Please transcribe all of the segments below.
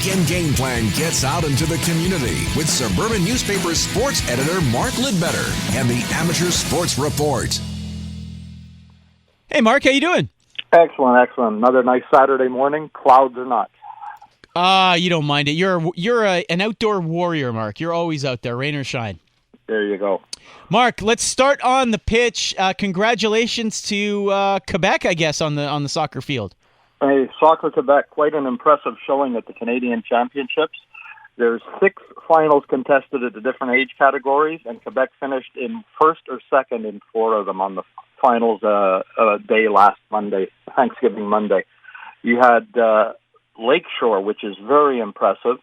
weekend game plan gets out into the community with Suburban Newspaper sports editor Mark Lidbetter and the Amateur Sports Report. Hey, Mark, how you doing? Excellent. Another nice Saturday morning, clouds or not. You don't mind it. You're an outdoor warrior, Mark. You're always out there, rain or shine. There you go. Mark, let's start on the pitch. Congratulations to Quebec, I guess, on the soccer field. Hey, Soccer Quebec, quite an impressive showing at the Canadian Championships. There's 6 finals contested at the different age categories, and Quebec finished in first or second in 4 of them on the finals day last Monday, Thanksgiving Monday. You had Lakeshore, which is very impressive.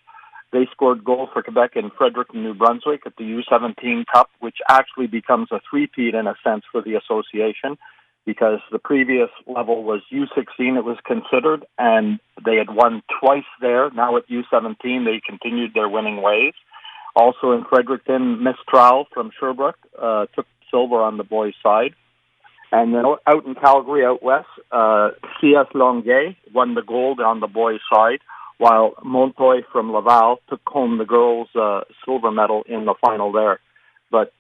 They scored goals for Quebec in Fredericton, New Brunswick at the U17 Cup, which actually becomes a three-peat in a sense for the association because the previous level was U16, it was considered, and they had won twice there. Now at U17, they continued their winning ways. Also in Fredericton, Miss Trowell from Sherbrooke took silver on the boys' side. And then out in Calgary, out west, CS Longueuil won the gold on the boys' side, while Montoy from Laval took home the girls' silver medal in the final there. But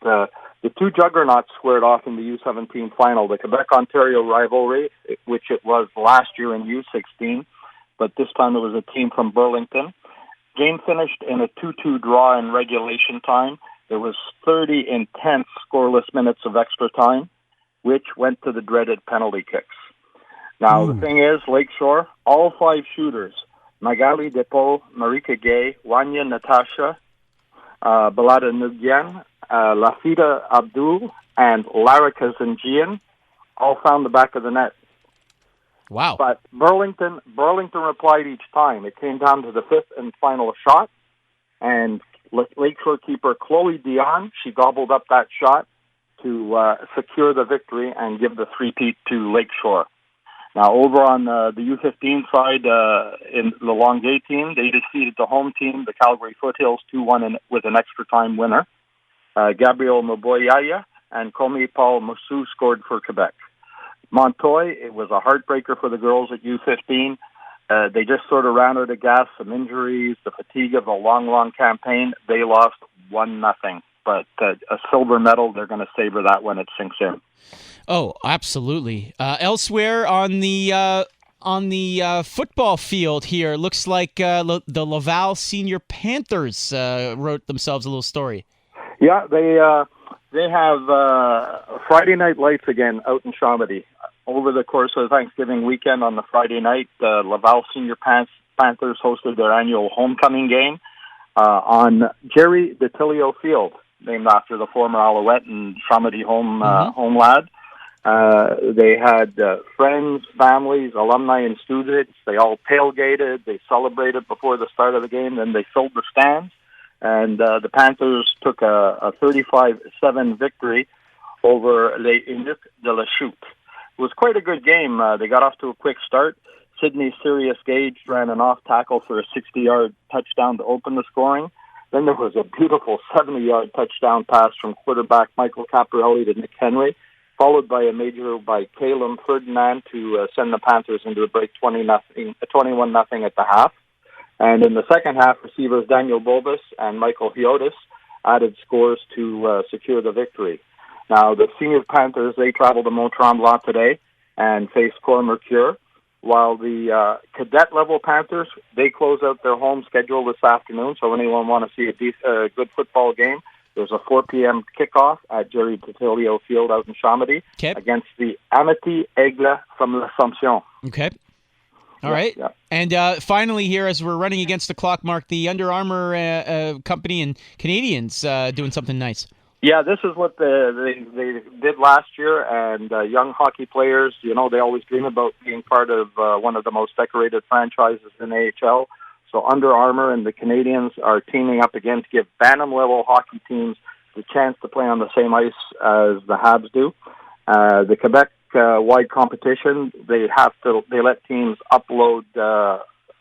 the two juggernauts squared off in the U17 final, the Quebec-Ontario rivalry, which it was last year in U16, but this time it was a team from Burlington. Game finished in a 2-2 draw in regulation time. There was 30 intense scoreless minutes of extra time, which went to the dreaded penalty kicks. Now, the thing is, Lakeshore, all 5 shooters, Magali Depot, Marika Gay, Wanya Natasha, Balada Nugian, Lafida Abdul, and Larika Zanjian all found the back of the net. Wow. But Burlington replied each time. It came down to the 5th and final shot, and Lakeshore keeper Chloe Dion, she gobbled up that shot to secure the victory and give the three-peat to Lakeshore. Now, over on the U15 side, in the Longueuil team, they defeated the home team, the Calgary Foothills, 2-1 with an extra-time winner. Gabriel Maboyaya and Komi Paul Moussou scored for Quebec. Montoy, it was a heartbreaker for the girls at U15. They just sort of ran out of gas, some injuries, the fatigue of a long campaign. They lost 1-0. But a silver medal, they're going to savor that when it sinks in. Oh, absolutely. Elsewhere on the football field here, looks like the Laval Senior Panthers wrote themselves a little story. Yeah, they have Friday Night Lights again out in Chomedy. Over the course of Thanksgiving weekend on the Friday night, the Laval Senior Panthers hosted their annual homecoming game on Jerry DeTilio Field, named after the former Alouette and Chomedy home lad. They had friends, families, alumni, and students. They all tailgated. They celebrated before the start of the game. Then they filled the stands. And the Panthers took a 35-7 victory over Les Inuits de la Chute. It was quite a good game. They got off to a quick start. Sidney Sirius Gage ran an off tackle for a 60-yard touchdown to open the scoring. Then there was a beautiful 70-yard touchdown pass from quarterback Michael Caparelli to Nick Henry, followed by a major by Caleb Ferdinand to send the Panthers into the break 21-0 at the half. And in the second half, receivers Daniel Bobus and Michael Hiotis added scores to secure the victory. Now, the senior Panthers, they travel to Mont-Tremblant today and face Corps-Mercure, while the cadet-level Panthers, they close out their home schedule this afternoon. So anyone want to see a good football game, there's a 4 p.m. kickoff at Jerry DeTilio Field out in Chomedy against the Amity Aigle from l'Assomption. Okay. All right. Yeah. And finally here, as we're running against the clock, Mark, the Under Armour company and Canadians doing something nice. Yeah, this is what they did last year, and young hockey players, you know, they always dream about being part of one of the most decorated franchises in AHL. So Under Armour and the Canadians are teaming up again to give Bantam-level hockey teams the chance to play on the same ice as the Habs do. The Quebec-wide competition, they let teams upload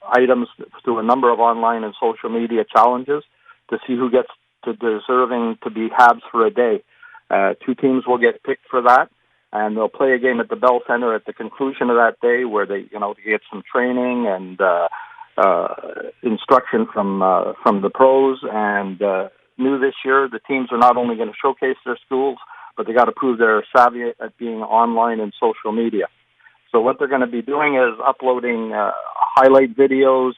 items to a number of online and social media challenges to see who gets to deserving to be Habs for a day. 2 teams will get picked for that, and they'll play a game at the Bell Center at the conclusion of that day where they get some training and instruction from the pros. And new this year, the teams are not only going to showcase their schools, but they got to prove they're savvy at being online and social media. So what they're going to be doing is uploading highlight videos.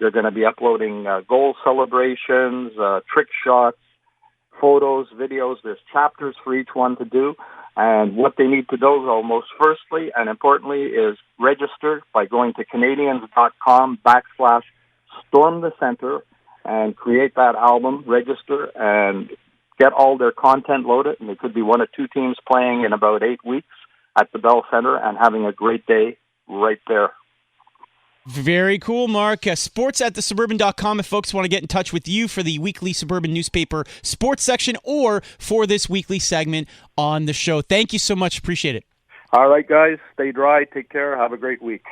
They're going to be uploading goal celebrations, trick shots, photos, videos. There's chapters for each one to do. And what they need to do, though, most firstly and importantly, is register by going to Canadians.com/Storm the Center and create that album, register, and get all their content loaded. And there could be 1 or 2 teams playing in about 8 weeks at the Bell Center and having a great day right there. Very cool, Mark. Sports at thesuburban.com if folks want to get in touch with you for the weekly Suburban newspaper sports section or for this weekly segment on the show. Thank you so much. Appreciate it. All right, guys. Stay dry. Take care. Have a great week.